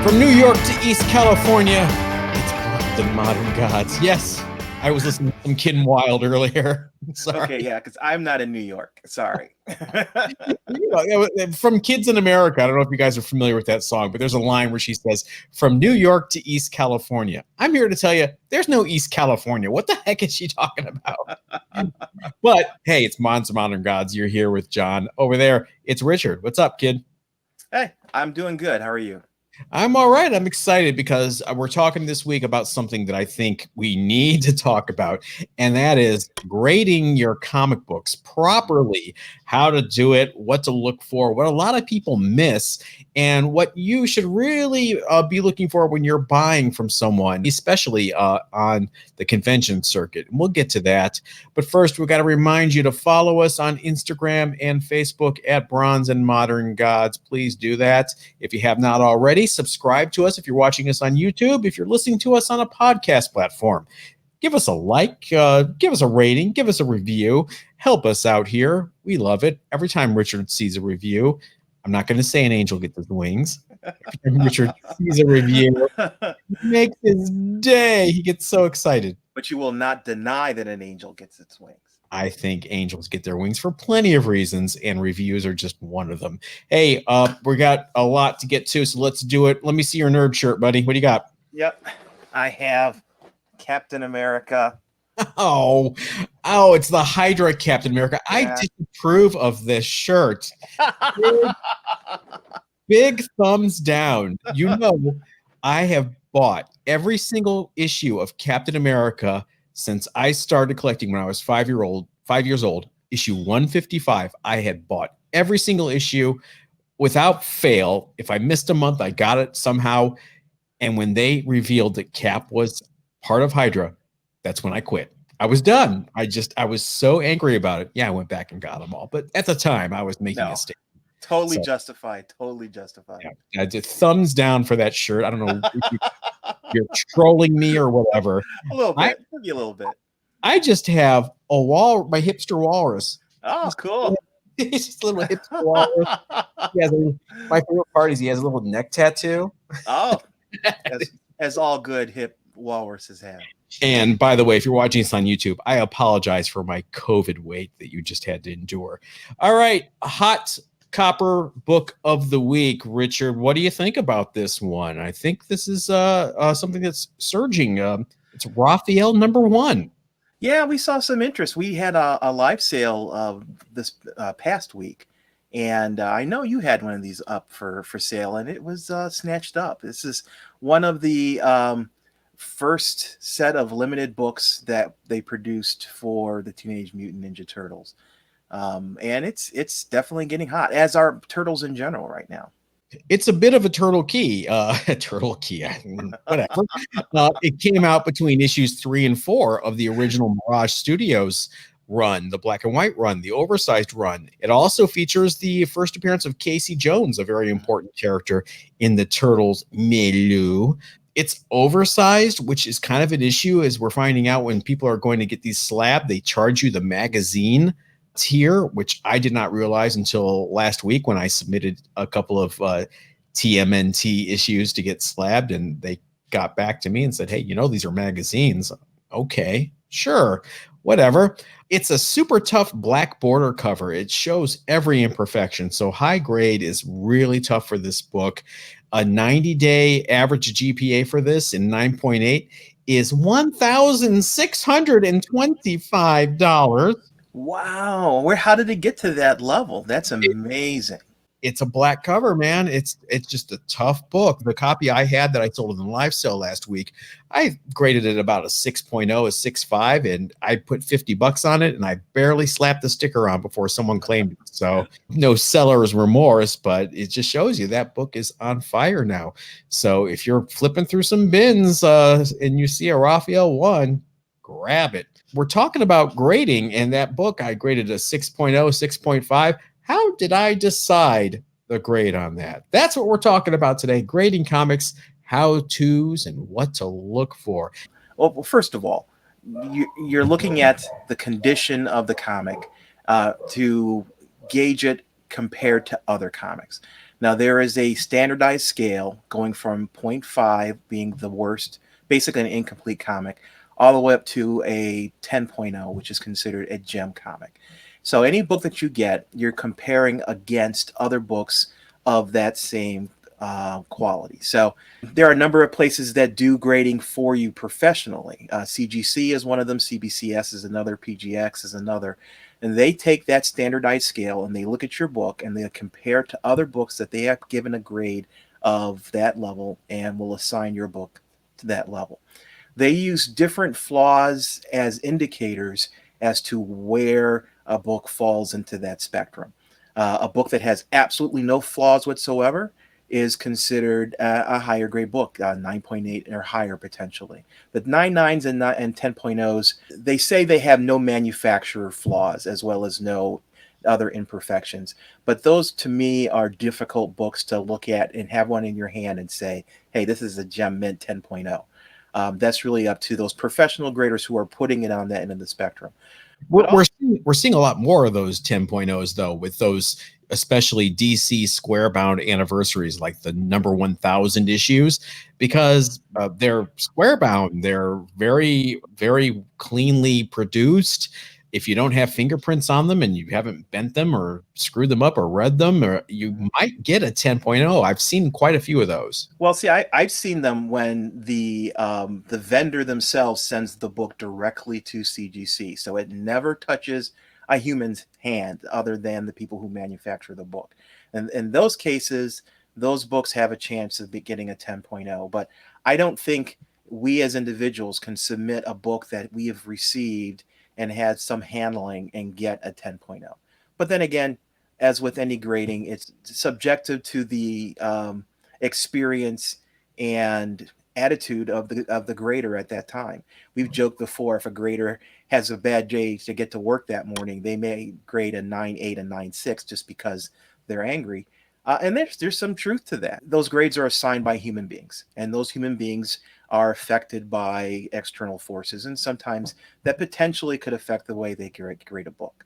From New York to East California, it's Bronze and Modern Gods. Yes, I was listening to some Kid and Wild earlier. Sorry. Okay, yeah, because I'm not in New York. Sorry. From Kids in America, I don't know if you guys are familiar with that song, but there's a line where she says, "From New York to East California." I'm here to tell you, there's no East California. What the heck is she talking about? But hey, it's Bronze and Modern Gods. You're here with John. Over there, it's Richard. What's up, kid? Hey, I'm doing good. How are you? I'm all right. I'm excited because we're talking this week about something that I think we need to talk about, and that is grading your comic books properly, how to do it, what to look for, what a lot of people miss, and what you should really be looking for when you're buying from someone, especially on the convention circuit. And we'll get to that. But first, we've got to remind you to follow us on Instagram and Facebook at Bronze and Modern Gods. Please do that. If you have not already, subscribe to us if you're watching us on YouTube. If you're listening to us on a podcast platform, give us a like, give us a rating, give us a review. Help us out here. We love it. Every time Richard sees a review, I'm not going to say an angel gets his wings. Every time Richard sees a review, it makes his day. He gets so excited. But you will not deny that an angel gets its wings. I think angels get their wings for plenty of reasons, and reviews are just one of them. Hey, we got a lot to get to, so let's do it. Let me see your nerd shirt, buddy. What do you got? Yep. I have Captain America. Oh, it's the Hydra Captain America. Yeah. I disapprove of this shirt. Big thumbs down. You know, I have bought every single issue of Captain America since I started collecting when I was 5 years old. Issue 155. I had bought every single issue without fail. If I missed a month, I got it somehow. And when they revealed that Cap was part of Hydra, that's when I quit. I was done. I was so angry about it. Yeah, I went back and got them all. But at the time, I was making a statement. Totally justified. Totally justified. Yeah, just thumbs down for that shirt. I don't know if you're trolling me or whatever. A little bit. Maybe a little bit. I just have my hipster walrus. Oh, cool. He's just a little hipster walrus. My favorite part is he has a little neck tattoo. Oh, as all good hip walruses have. And by the way, if you're watching this on YouTube, I apologize for my COVID weight that you just had to endure. All right, hot copper book of the week. Richard, what do you think about this one? I think this is something that's surging. It's Raphael #1. Yeah, we saw some interest. We had a live sale this past week, and I know you had one of these up for sale, and it was snatched up. This is one of the first set of limited books that they produced for the Teenage Mutant Ninja Turtles. And it's definitely getting hot, as are turtles in general right now. It's a bit of a turtle key, whatever. It came out between issues 3 and 4 of the original Mirage Studios run, the black and white run, the oversized run. It also features the first appearance of Casey Jones, a very important character in the Turtles milieu. It's oversized, which is kind of an issue, as we're finding out when people are going to get these slabbed, they charge you the magazine tier, which I did not realize until last week when I submitted a couple of TMNT issues to get slabbed, and they got back to me and said, hey, these are magazines. Okay, sure, whatever. It's a super tough black border cover. It shows every imperfection. So high grade is really tough for this book. A 90-day average GPA for this in 9.8 is $1,625. Wow. How did it get to that level? That's amazing. It's a black cover, man. It's just a tough book. The copy I had that I sold in the live sale last week, I graded it about a 6.0, a 6.5, and I put $50 on it, and I barely slapped the sticker on before someone claimed it. So no seller's remorse, but it just shows you that book is on fire now. So if you're flipping through some bins and you see a Raphael 1, grab it. We're talking about grading, and that book I graded a 6.0, 6.5. How did I decide the grade on that? That's what we're talking about today. Grading comics, how-tos, and what to look for. Well, first of all, you're looking at the condition of the comic to gauge it compared to other comics. Now, there is a standardized scale going from point 0.5 being the worst, basically an incomplete comic, all the way up to a 10.0, which is considered a gem comic. So any book that you get, you're comparing against other books of that same quality. So there are a number of places that do grading for you professionally. CGC is one of them, CBCS is another, PGX is another. And they take that standardized scale and they look at your book and they compare to other books that they have given a grade of that level and will assign your book to that level. They use different flaws as indicators as to where a book falls into that spectrum. A book that has absolutely no flaws whatsoever is considered a higher grade book, 9.8 or higher potentially. The 9.9s and 10.0s, they say they have no manufacturer flaws as well as no other imperfections. But those to me are difficult books to look at and have one in your hand and say, hey, this is a Gem Mint 10.0. That's really up to those professional graders who are putting it on that end of the spectrum. We're seeing a lot more of those 10.0s though, with those especially DC square-bound anniversaries, like the number 1000 issues, because they're square-bound. They're very, very cleanly produced. If you don't have fingerprints on them and you haven't bent them or screwed them up or read them, or you might get a 10.0. I've seen quite a few of those. Well, see, I've seen them when the vendor themselves sends the book directly to CGC, so it never touches a human's hand other than the people who manufacture the book. And in those cases, those books have a chance of getting a 10.0. But I don't think we as individuals can submit a book that we have received and had some handling and get a 10.0. But then again, as with any grading, it's subjective to the experience and attitude of the grader at that time. We've joked before, if a grader has a bad day to get to work that morning, they may grade a 9.8 and 9.6 just because they're angry. And there's some truth to that. Those grades are assigned by human beings, and those human beings are affected by external forces, and sometimes that potentially could affect the way they grade a book.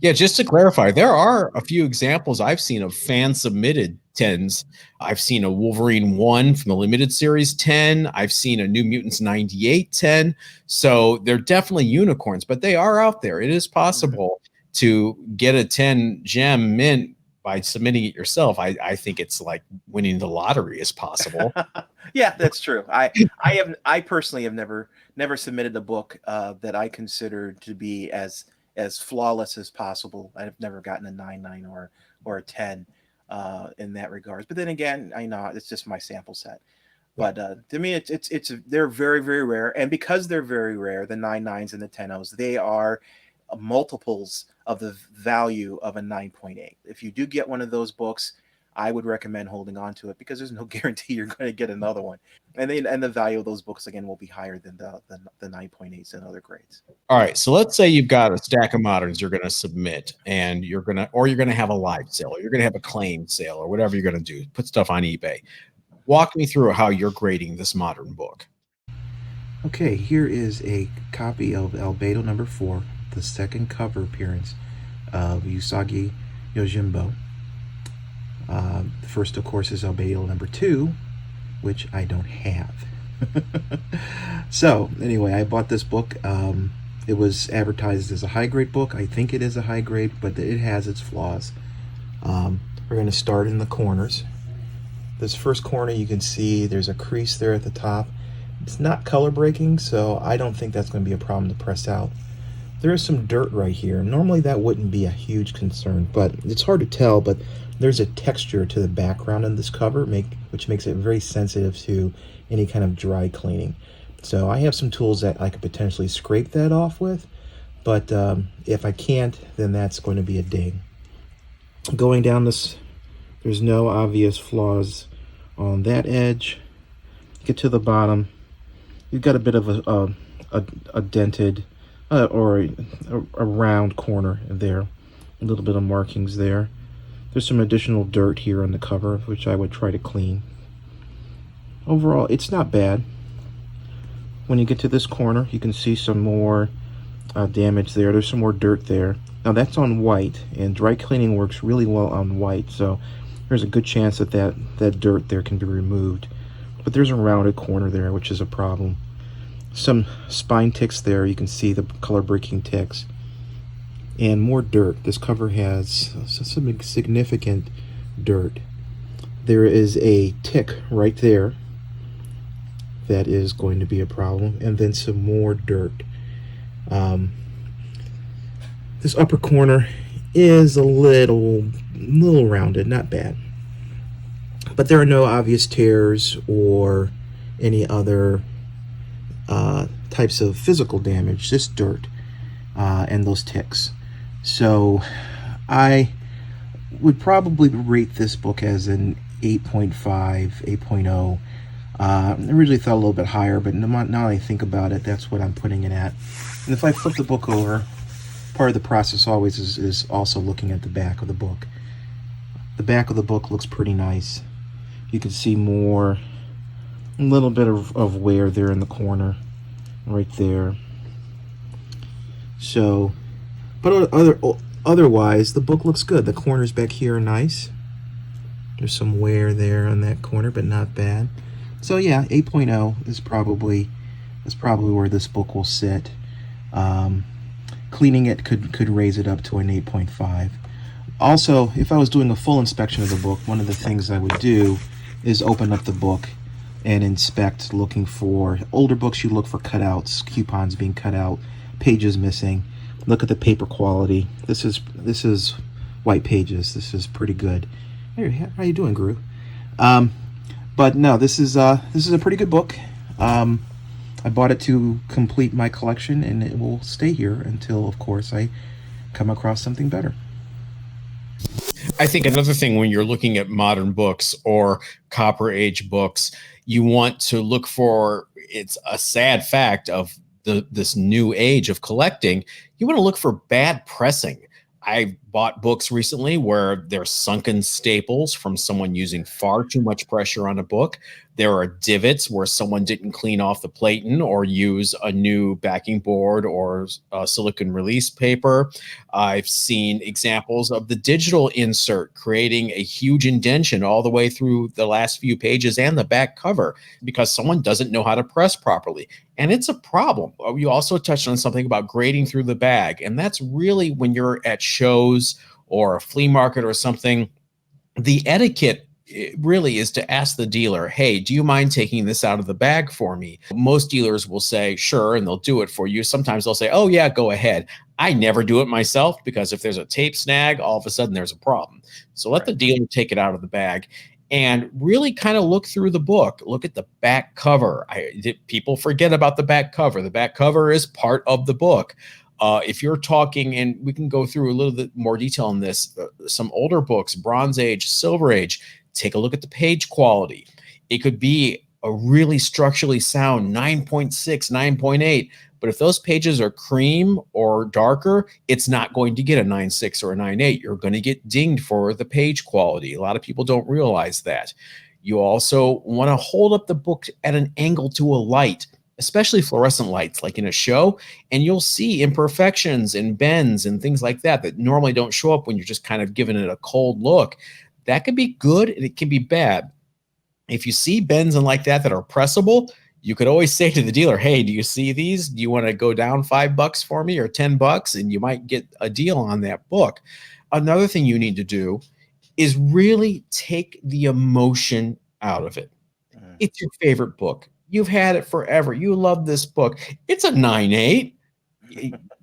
Yeah, just to clarify, there are a few examples I've seen of fan submitted 10s. I've seen a Wolverine 1 from the limited series 10. I've seen a New Mutants 98 10. So they're definitely unicorns, but they are out there. It is possible to get a 10 gem mint by submitting it yourself. I think it's like winning the lottery is possible. Yeah, that's true. I personally have never submitted a book that I consider to be as flawless as possible. I've never gotten a 9.9 or a 10 in that regards. But then again, I know it's just my sample set. But to me, they're very, very rare, and because they're very rare, the 9.9s and the 10.0s, they are multiples of the value of a 9.8. If you do get one of those books, I would recommend holding on to it because there's no guarantee you're going to get another one, and the value of those books again will be higher than the 9.8s and other grades. All right, so let's say you've got a stack of moderns you're going to submit, and you're going to have a live sale, or you're going to have a claim sale, or whatever you're going to do. Put stuff on eBay. Walk me through how you're grading this modern book. Okay, here is a copy of Albedo number 4, the second cover appearance of Usagi Yojimbo. The first, of course, is Albedo number 2, which I don't have. So, anyway, I bought this book. It was advertised as a high-grade book. I think it is a high grade, but it has its flaws. We're going to start in the corners. This first corner, you can see there's a crease there at the top. It's not color breaking, so I don't think that's going to be a problem to press out. There is some dirt right here. Normally that wouldn't be a huge concern, but it's hard to tell, but there's a texture to the background in this cover, which makes it very sensitive to any kind of dry cleaning. So I have some tools that I could potentially scrape that off with, but if I can't, then that's going to be a ding. Going down this, there's no obvious flaws on that edge. Get to the bottom, you've got a bit of a dented or a round corner there, a little bit of markings there. There's some additional dirt here on the cover, which I would try to clean. Overall, it's not bad. When you get to this corner, you can see some more damage there. There's some more dirt there. Now that's on white, and dry cleaning works really well on white, so there's a good chance that that dirt there can be removed. But there's a rounded corner there, which is a problem. Some spine ticks there. You can see the color breaking ticks. And more dirt. This cover has some significant dirt. There is a tick right there that is going to be a problem, and then some more dirt. This upper corner is a little rounded, not bad, but there are no obvious tears or any other types of physical damage, just dirt and those ticks. So I would probably rate this book as an 8.5, 8.0. I originally thought a little bit higher, but now I think about it, that's what I'm putting it at. And if I flip the book over, part of the process always is also looking at the back of the book. The back of the book looks pretty nice. You can see a little bit of wear there in the corner, right there. So, but otherwise, the book looks good. The corners back here are nice. There's some wear there on that corner, but not bad. So yeah, 8.0 is probably where this book will sit. Cleaning it could raise it up to an 8.5. Also, if I was doing a full inspection of the book, one of the things I would do is open up the book and inspect, looking for older books. You look for cutouts, coupons being cut out, pages missing. Look at the paper quality. This is white pages. This is pretty good. Hey, how you doing, Gru? But no, this is a pretty good book. I bought it to complete my collection, and it will stay here until, of course, I come across something better. I think another thing when you're looking at modern books or Copper Age books, you want to look for, it's a sad fact of this new age of collecting, you want to look for bad pressing. I bought books recently where there's sunken staples from someone using far too much pressure on a book. There are divots where someone didn't clean off the platen or use a new backing board or silicone release paper. I've seen examples of the digital insert creating a huge indentation all the way through the last few pages and the back cover because someone doesn't know how to press properly. And it's a problem. You also touched on something about grading through the bag. And that's really when you're at shows or a flea market or something, the etiquette really is to ask the dealer, hey, do you mind taking this out of the bag for me? Most dealers will say, sure, and they'll do it for you. Sometimes they'll say, oh, yeah, go ahead. I never do it myself because if there's a tape snag, all of a sudden there's a problem. So let the dealer take it out of the bag and really kind of look through the book. Look at the back cover. People forget about the back cover. The back cover is part of the book. If you're talking, and we can go through a little bit more detail on this, some older books, Bronze Age, Silver Age, take a look at the page quality. It could be a really structurally sound 9.6, 9.8, but if those pages are cream or darker, it's not going to get a 9.6 or a 9.8. You're going to get dinged for the page quality. A lot of people don't realize that. You also want to hold up the book at an angle to a light, especially fluorescent lights, like in a show, and you'll see imperfections and bends and things like that that normally don't show up when you're just kind of giving it a cold look. That could be good and it can be bad. If you see bends and like that are pressable, you could always say to the dealer, hey, do you see these? Do you want to go down $5 for me or $10? And you might get a deal on that book. Another thing you need to do is really take the emotion out of it. It's your favorite book. You've had it forever. You love this book. It's a 9.8.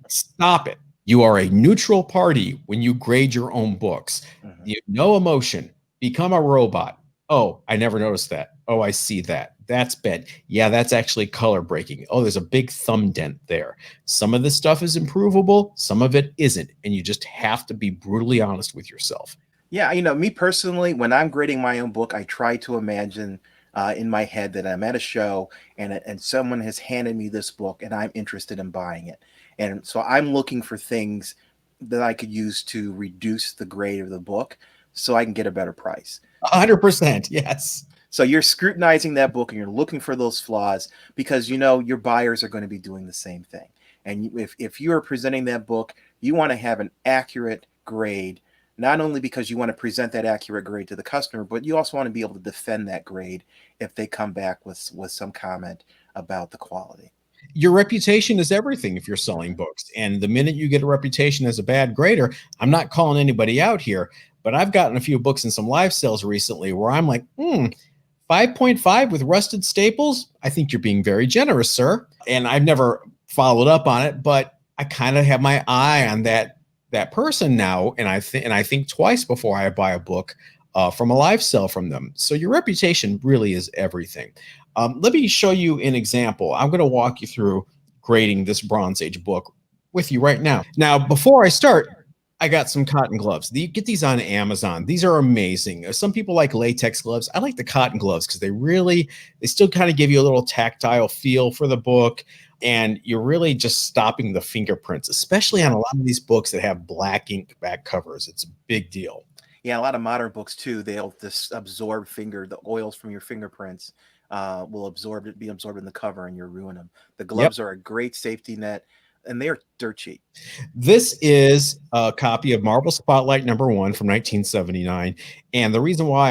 Stop it. You are a neutral party when you grade your own books. You have no emotion. Become a robot. Oh, I never noticed that. Oh, I see that. That's bad. Yeah, that's actually color breaking. Oh, there's a big thumb dent there. Some of this stuff is improvable. Some of it isn't. And you just have to be brutally honest with yourself. Yeah, me personally, when I'm grading my own book, I try to imagine in my head that I'm at a show and someone has handed me this book and I'm interested in buying it. And so I'm looking for things that I could use to reduce the grade of the book so I can get a better price. 100%, yes. So you're scrutinizing that book and you're looking for those flaws because your buyers are going to be doing the same thing. And if you are presenting that book, you want to have an accurate grade, not only because you want to present that accurate grade to the customer, but you also want to be able to defend that grade if they come back with some comment about the quality. Your reputation is everything if you're selling books. And the minute you get a reputation as a bad grader, I'm not calling anybody out here, but I've gotten a few books in some live sales recently where I'm like, 5.5 with rusted staples. I think you're being very generous, sir. And I've never followed up on it, but I kind of have my eye on that person now, and I think twice before I buy a book from a live sale from them. So your reputation really is everything. Let me show you an example. I'm going to walk you through grading this Bronze Age book with you right now. Now, before I start, I got some cotton gloves. You get these on Amazon. These are amazing. Some people like latex gloves. I like the cotton gloves because they still kind of give you a little tactile feel for the book. And you're really just stopping the fingerprints, especially on a lot of these books that have black ink back covers. It's a big deal. Yeah, a lot of modern books too, they'll just absorb the oils from your fingerprints will be absorbed in the cover, and you'll ruin them. The gloves are a great safety net, and they are dirt cheap. This is a copy of Marvel Spotlight #1 from 1979. And the reason why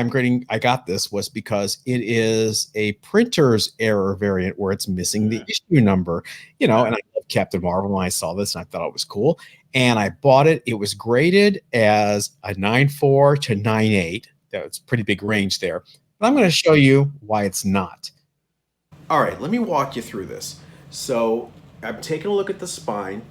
I got this was because it is a printer's error variant where it's missing the issue number, and I love Captain Marvel, and I saw this and I thought it was cool. And I bought it. It was graded as a 9.4 to 9.8. That's a pretty big range there. But I'm going to show you why it's not. All right, let me walk you through this. So I'm taking a look at the spine.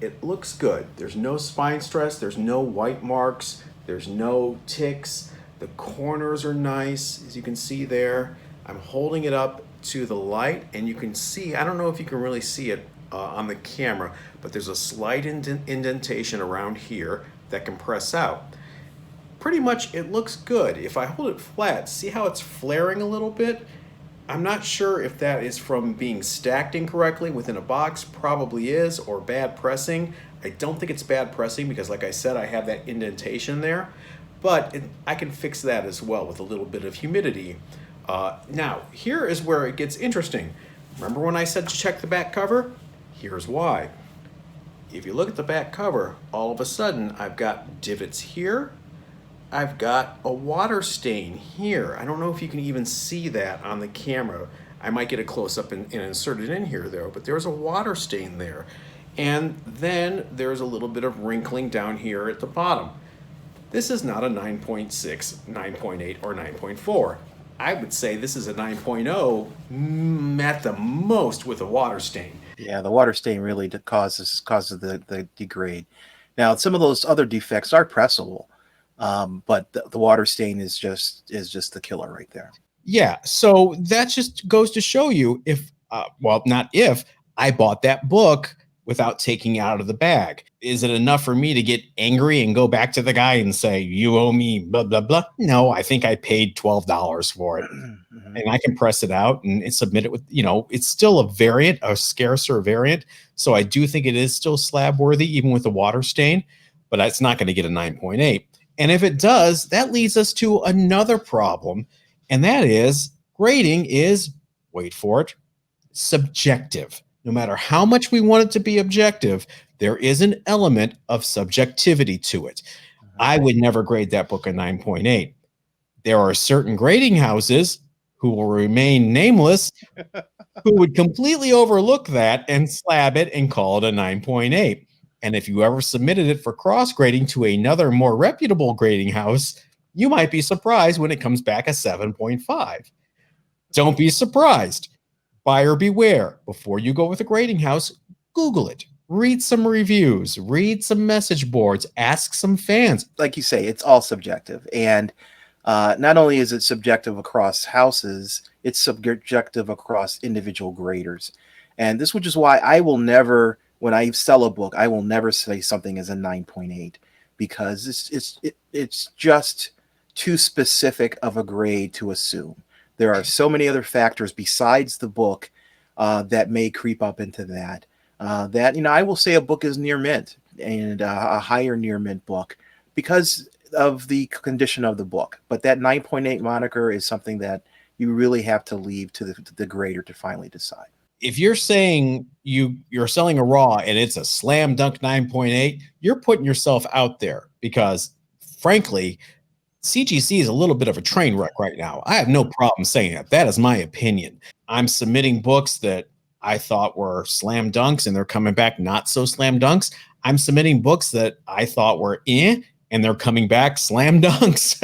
It looks good. There's no spine stress. There's no white marks. There's no ticks. The corners are nice, as you can see there. I'm holding it up to the light, and you can see, I don't know if you can really see it on the camera, but there's a slight indentation around here that can press out. Pretty much it looks good. If I hold it flat, see how it's flaring a little bit? I'm not sure if that is from being stacked incorrectly within a box, probably is, or bad pressing. I don't think it's bad pressing because, like I said, I have that indentation there, but I can fix that as well with a little bit of humidity. Now, here is where it gets interesting. Remember when I said to check the back cover? Here's why. If you look at the back cover, all of a sudden I've got divots here. I've got a water stain here. I don't know if you can even see that on the camera. I might get a close-up and insert it in here though, but there's a water stain there. And then there's a little bit of wrinkling down here at the bottom. This is not a 9.6, 9.8, or 9.4. I would say this is a 9.0 at the most with a water stain. Yeah, the water stain really causes the degrade. Now, some of those other defects are pressable, but the water stain is just the killer right there. Yeah, so that just goes to show you not if, I bought that book without taking it out of the bag. Is it enough for me to get angry and go back to the guy and say, you owe me blah, blah, blah? No, I think I paid $12 for it. And I can press it out and submit it with, it's still a variant, a scarcer variant. So I do think it is still slab worthy, even with the water stain, but it's not going to get a 9.8. And if it does, that leads us to another problem. And that is grading is, wait for it, subjective. No matter how much we want it to be objective, there is an element of subjectivity to it. I would never grade that book a 9.8. There are certain grading houses who will remain nameless who would completely overlook that and slab it and call it a 9.8. And if you ever submitted it for cross grading to another more reputable grading house, you might be surprised when it comes back a 7.5. Don't be surprised. Buyer beware. Before you go with a grading house, Google it. Read some reviews. Read some message boards. Ask some fans. Like you say, it's all subjective. And not only is it subjective across houses, it's subjective across individual graders. And this which is why I will never, when I sell a book, I will never say something as a 9.8 because it's just too specific of a grade to assume. There are so many other factors besides the book that may creep up into that. I will say a book is near mint and a higher near mint book because of the condition of the book. But that 9.8 moniker is something that you really have to leave to the grader to finally decide. If you're saying you're selling a raw and it's a slam dunk 9.8, you're putting yourself out there because frankly, CGC is a little bit of a train wreck right now. I have no problem saying that. That is my opinion. I'm submitting books that I thought were slam dunks and they're coming back not so slam dunks. I'm submitting books that I thought were and they're coming back slam dunks.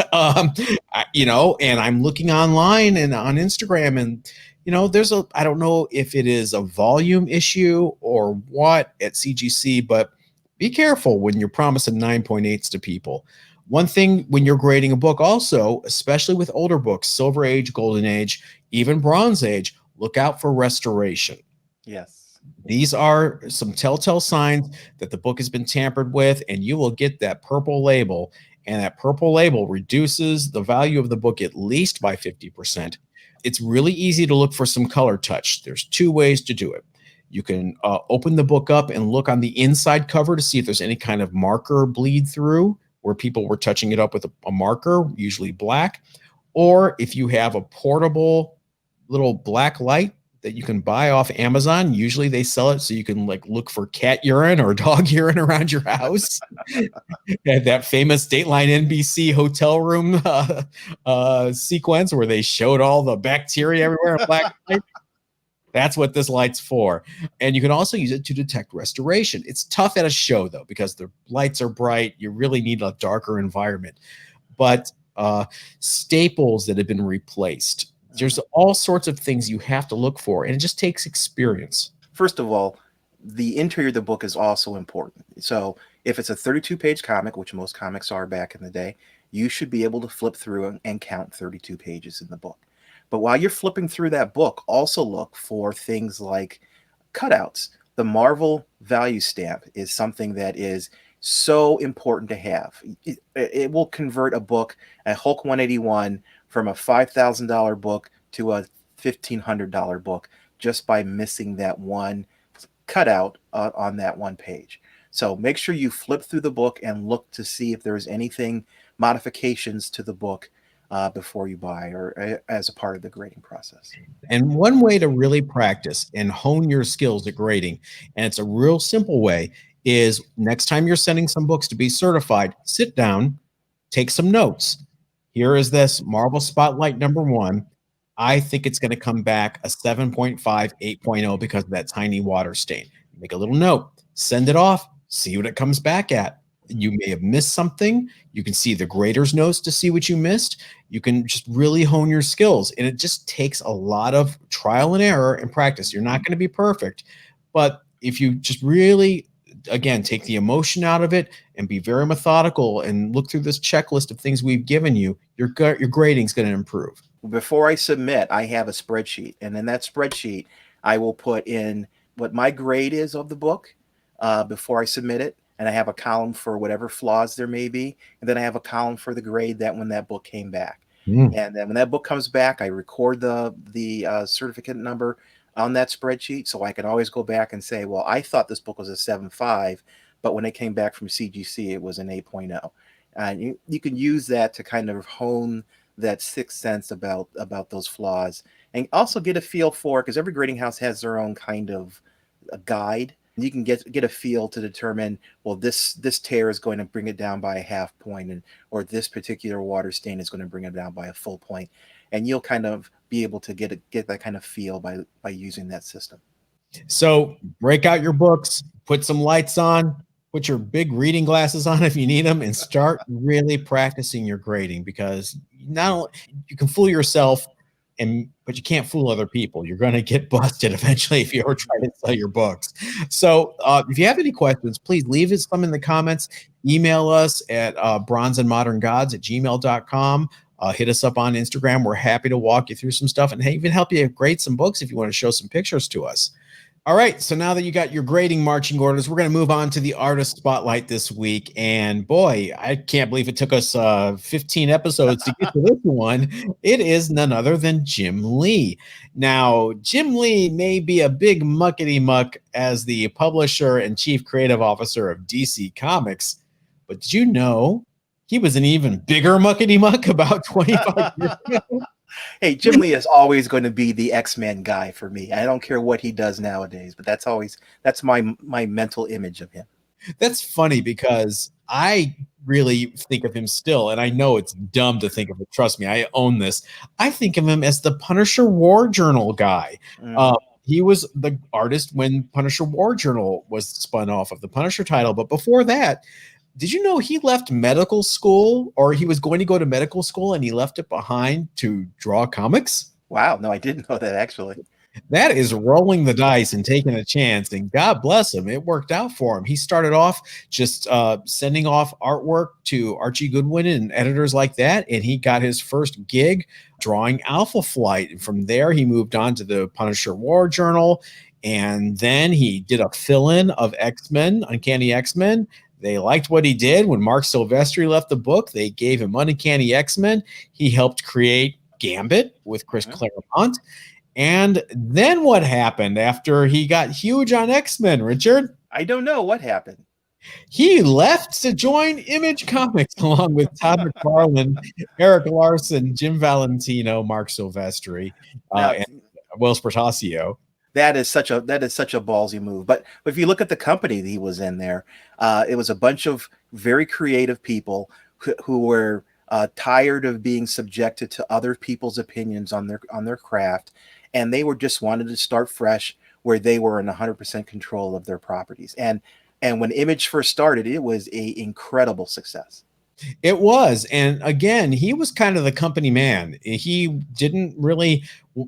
And I'm looking online and on Instagram and I don't know if it is a volume issue or what at CGC, but be careful when you're promising 9.8s to people. One thing when you're grading a book also, especially with older books, Silver Age, Golden Age, even Bronze Age, look out for restoration. Yes. These are some telltale signs that the book has been tampered with, and you will get that purple label. And that purple label reduces the value of the book at least by 50%. It's really easy to look for some color touch. There's two ways to do it. You can open the book up and look on the inside cover to see if there's any kind of marker bleed through where people were touching it up with a marker, usually black. Or if you have a portable little black light that you can buy off Amazon, usually they sell it so you can look for cat urine or dog urine around your house. That famous Dateline NBC hotel room sequence where they showed all the bacteria everywhere in black and white. That's what this light's for. And you can also use it to detect restoration. It's tough at a show, though, because the lights are bright. You really need a darker environment. But staples that have been replaced, there's all sorts of things you have to look for, and it just takes experience. First of all, the interior of the book is also important. So if it's a 32-page comic, which most comics are back in the day, you should be able to flip through and count 32 pages in the book. But while you're flipping through that book, also look for things like cutouts. The Marvel value stamp is something that is so important to have. It will convert a book, a Hulk 181, from a $5,000 book to a $1,500 book just by missing that one cutout on that one page. So make sure you flip through the book and look to see if there's anything, modifications to the book before you buy or as a part of the grading process. And one way to really practice and hone your skills at grading, and it's a real simple way, is next time you're sending some books to be certified, sit down, take some notes. Here is this Marvel Spotlight #1. I think it's going to come back a 7.5, 8.0 because of that tiny water stain. Make a little note, send it off, see what it comes back at. You may have missed something. You can see the grader's notes to see what you missed. You can just really hone your skills. And it just takes a lot of trial and error and practice. You're not going to be perfect. But if you just really, again, take the emotion out of it and be very methodical and look through this checklist of things we've given you, your grading is going to improve. Before I submit, I have a spreadsheet. And in that spreadsheet, I will put in what my grade is of the book before I submit it. And I have a column for whatever flaws there may be. And then I have a column for the grade that when that book came back. And then when that book comes back, I record the certificate number on that spreadsheet. So I can always go back and say, well, I thought this book was a 7.5, but when it came back from CGC, it was an 8.0. And you can use that to kind of hone that sixth sense about those flaws and also get a feel for, because every grading house has their own kind of a guide. You can get a feel to determine, well, this tear is going to bring it down by a half point, or this particular water stain is going to bring it down by a full point. And you'll kind of be able to get that kind of feel by using that system. So break out your books, put some lights on, put your big reading glasses on if you need them, and start really practicing your grading, because not only you can fool yourself, but you can't fool other people. You're going to get busted eventually if you ever try to sell your books. So if you have any questions, please leave us some in the comments. Email us at bronzeandmoderngods@gmail.com. Hit us up on Instagram. We're happy to walk you through some stuff and even help you grade some books if you want to show some pictures to us. All right, so now that you got your grading marching orders, we're going to move on to the artist spotlight this week. And boy, I can't believe it took us 15 episodes to get to this one. It is none other than Jim Lee. Now, Jim Lee may be a big muckety muck as the publisher and chief creative officer of DC Comics, but did you know he was an even bigger muckety muck about 25 years ago? Hey, Jim Lee is always going to be the X-Men guy for me. I don't care what he does nowadays, but that's my mental image of him. That's funny because I really think of him still, and I know it's dumb to think of it. Trust me, I own this. I think of him as the Punisher War Journal guy. Uh, Mm. he was the artist when Punisher War Journal was spun off of the Punisher title. But before that, did you know he left medical school, or he was going to go to medical school and he left it behind to draw comics? Wow, no, I didn't know that actually. That is rolling the dice and taking a chance, and God bless him, it worked out for him. He started off just sending off artwork to Archie Goodwin and editors like that, and he got his first gig drawing Alpha Flight. And from there, he moved on to the Punisher War Journal, and then he did a fill-in of X-Men, Uncanny X-Men. They liked what he did. When Mark Silvestri left the book, they gave him Uncanny X-Men. He helped create Gambit with Chris Mhm. Claremont. And then what happened after he got huge on X-Men, Richard? I don't know what happened. He left to join Image Comics along with Todd McFarlane, Eric Larson, Jim Valentino, Mark Silvestri, Now and Will Spertasio. that is such a ballsy move. But if you look at the company that he was in there, it was a bunch of very creative people who were tired of being subjected to other people's opinions on their craft, and they were just wanted to start fresh where they were in 100% control of their properties. And when Image first started, it was a incredible success. It was. And again, he was kind of the company man. He didn't really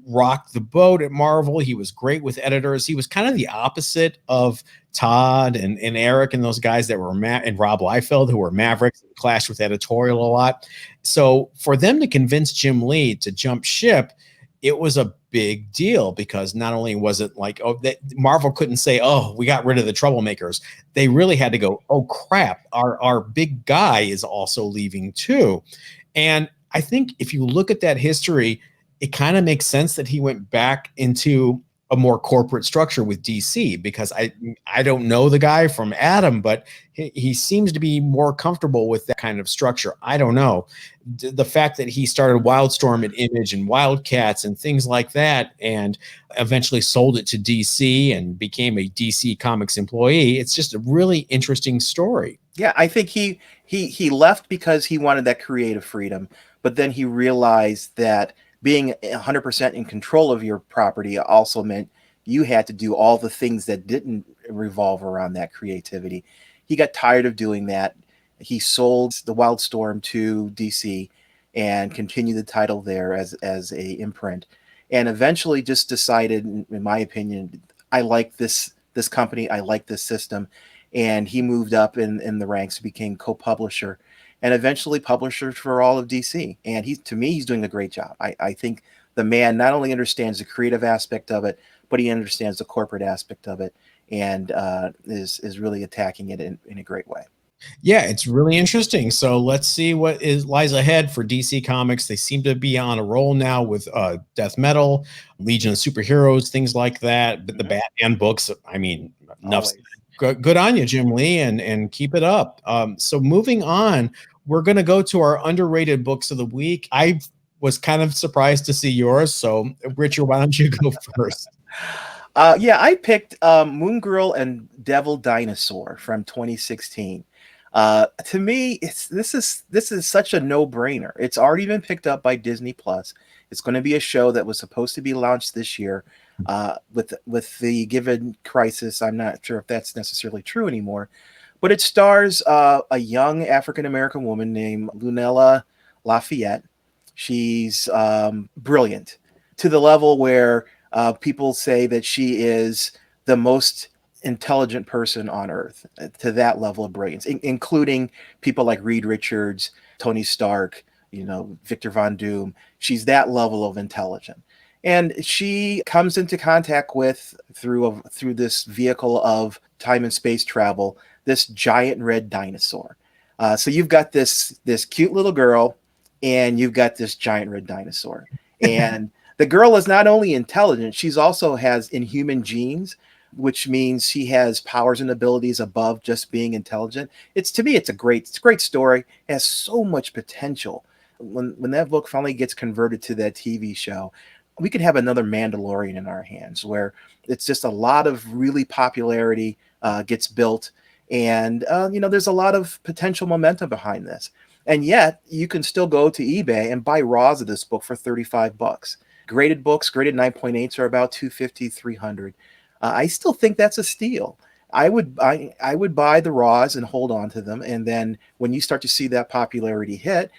rock the boat at Marvel. He was great with editors. He was kind of the opposite of Todd and Eric and those guys that were and Rob Liefeld, who were Mavericks, clashed with editorial a lot. So for them to convince Jim Lee to jump ship, it was a big deal, because not only was it like, oh, that Marvel couldn't say, oh, we got rid of the troublemakers. They really had to go, oh crap, our big guy is also leaving too. And I think if you look at that history, it kind of makes sense that he went back into a more corporate structure with DC, because I don't know the guy from Adam, but he seems to be more comfortable with that kind of structure. I don't know. The fact that he started Wildstorm at Image and Wildcats and things like that, and eventually sold it to DC and became a DC Comics employee, it's just a really interesting story. Yeah, I think he left because he wanted that creative freedom, but then he realized that being 100% in control of your property also meant you had to do all the things that didn't revolve around that creativity. He got tired of doing that. He sold the Wildstorm to DC and continued the title there as a imprint, and eventually just decided, in my opinion, I like this company, I like this system, and he moved up in the ranks, became co-publisher, and eventually publisher for all of DC. And to me, he's doing a great job. I think the man not only understands the creative aspect of it, but he understands the corporate aspect of it, and is really attacking it in a great way. Yeah, it's really interesting. So let's see what lies ahead for DC Comics. They seem to be on a roll now with Death Metal, Legion of Superheroes, things like that. But the Mhm. Batman books, I mean, enough. Always. Good on you, Jim Lee, and keep it up. So moving on, we're going to go to our underrated books of the week. I was kind of surprised to see yours. So Richard, why don't you go first? Yeah, I picked Moon Girl and Dinosaur from 2016. To me, this is such a no-brainer. It's already been picked up by Disney Plus. It's going to be a show that was supposed to be launched this year. With the given crisis, I'm not sure if that's necessarily true anymore. But it stars a young African American woman named Lunella Lafayette. She's brilliant, to the level where people say that she is the most intelligent person on earth, to that level of brilliance, including people like Reed Richards, Tony Stark, Victor Von Doom. She's that level of intelligent. And she comes into contact with, through this vehicle of time and space travel, this giant red dinosaur. So you've got this cute little girl, and you've got this giant red dinosaur. And the girl is not only intelligent, she's also has inhuman genes, which means she has powers and abilities above just being intelligent. To me, it's a great story. It has so much potential. When that book finally gets converted to that TV show, we could have another Mandalorian in our hands, where it's just a lot of really popularity gets built, And there's a lot of potential momentum behind this. And yet, you can still go to eBay and buy raws of this book for $35. Graded books, graded 9.8s are about 250, 300. I still think that's a steal. I would buy the raws and hold on to them, and then when you start to see that popularity hit,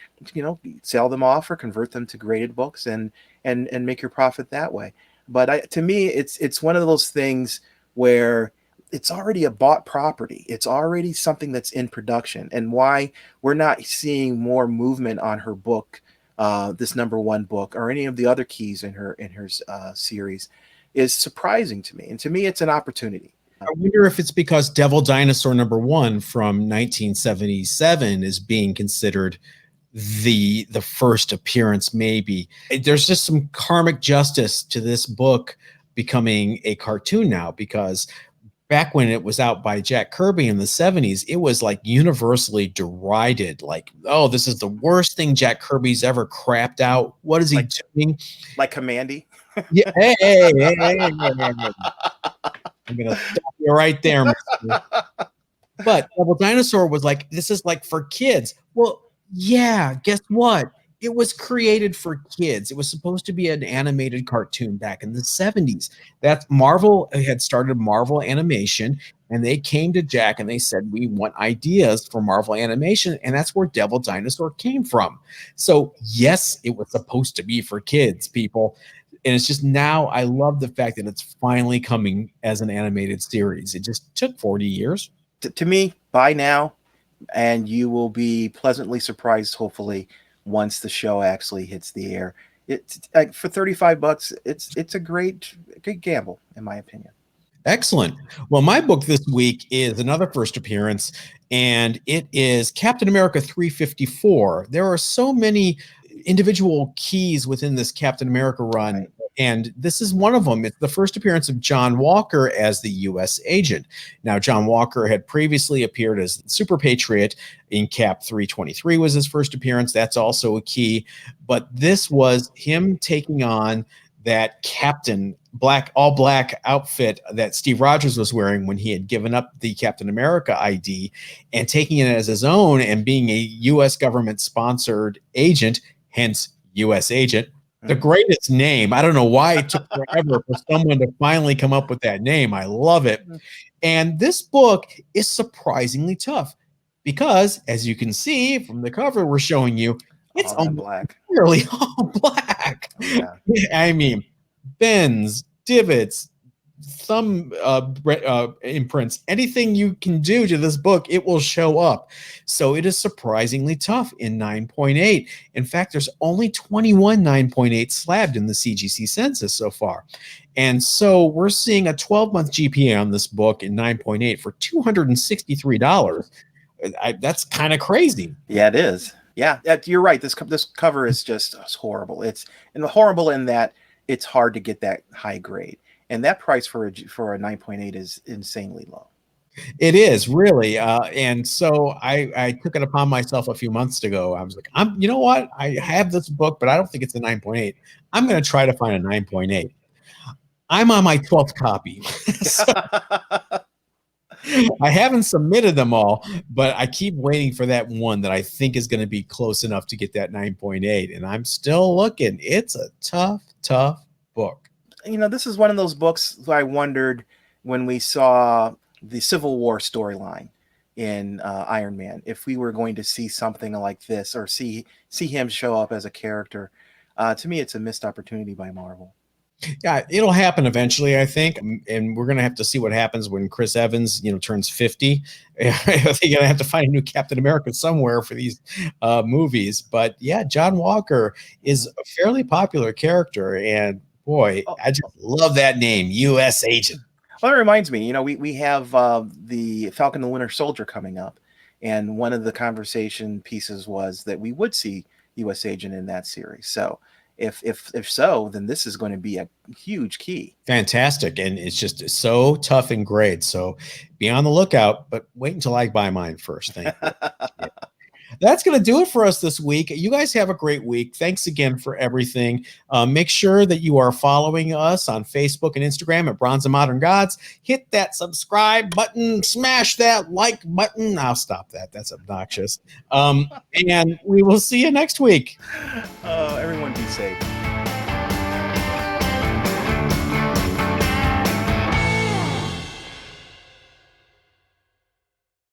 sell them off or convert them to graded books and make your profit that way. But to me, it's one of those things where it's already a bought property. It's already something that's in production, and why we're not seeing more movement on her book, this number one book, or any of the other keys in her series, is surprising to me. And to me, it's an opportunity. I wonder if it's because Devil Dinosaur #1 from 1977 is being considered the first appearance. Maybe there's just some karmic justice to this book becoming a cartoon now, because back when it was out by Jack Kirby in the 70s, it was like universally derided. Like, oh, this is the worst thing Jack Kirby's ever crapped out. What is he doing? Like Commandy? Yeah. Hey. I'm going to stop you right there, mister. But Devil Dinosaur was like, this is like for kids. Well, yeah, guess what? It was created for kids. It was supposed to be an animated cartoon back in the 70s. That Marvel had started Marvel Animation, and they came to Jack and they said, we want ideas for Marvel Animation, and that's where Devil Dinosaur came from. So yes, it was supposed to be for kids, people. And it's just, now I love the fact that it's finally coming as an animated series. It just took 40 years. To me, buy now, and you will be pleasantly surprised, hopefully, once the show actually hits the air. It's for $35. It's a great gamble, in my opinion. Excellent. Well, my book this week is another first appearance, and it is Captain America 354. There are so many individual keys within this Captain America run, Right. and this is one of them. It's the first appearance of John Walker as the U.S. agent. Now, John Walker had previously appeared as Super Patriot in Cap 323 was his first appearance. That's also a key, but this was him taking on that Captain all black outfit that Steve Rogers was wearing when he had given up the Captain America ID, and taking it as his own and being a U.S. government sponsored agent, hence U.S. agent. The greatest name. I don't know why it took forever for someone to finally come up with that name. I love it. And this book is surprisingly tough because, as you can see from the cover we're showing you, it's all black. Nearly all black. Yeah. I mean, bends, divots, thumb imprints, anything you can do to this book, it will show up. So it is surprisingly tough in 9.8. In fact, there's only 21 9.8 slabbed in the CGC census so far. And so we're seeing a 12-month GPA on this book in 9.8 for $263. That's kind of crazy. Yeah, it is. Yeah, you're right. This cover is just horrible. It's horrible in that it's hard to get that high grade, and that price for a 9.8 is insanely low. It is really, and so I took it upon myself a few months ago. I was like, you know what? I have this book, but I don't think it's a 9.8. I'm going to try to find a 9.8. I'm on my 12th copy. So, I haven't submitted them all, but I keep waiting for that one that I think is going to be close enough to get that 9.8. And I'm still looking. It's a tough book. This is one of those books that I wondered when we saw the Civil War storyline in Iron Man, if we were going to see something like this or see him show up as a character. To me, it's a missed opportunity by Marvel. Yeah, it'll happen eventually, I think, and we're gonna have to see what happens when Chris Evans, turns 50. They're gonna have to find a new Captain America somewhere for these movies. But yeah, John Walker is a fairly popular character, and boy, I just love that name, U.S. Agent. Well, it reminds me, we have the Falcon and the Winter Soldier coming up, and one of the conversation pieces was that we would see U.S. Agent in that series. So. If so, then this is going to be a huge key. Fantastic. And it's just so tough and great. So be on the lookout, but wait until I buy mine first. Thank you. that's going to do it for us this week. You guys have a great week. Thanks again for everything. Make sure that you are following us on Facebook and Instagram at Bronze and Modern Gods. Hit that subscribe button. Smash that like button. I'll stop that. That's obnoxious. And we will see you next week. Everyone be safe.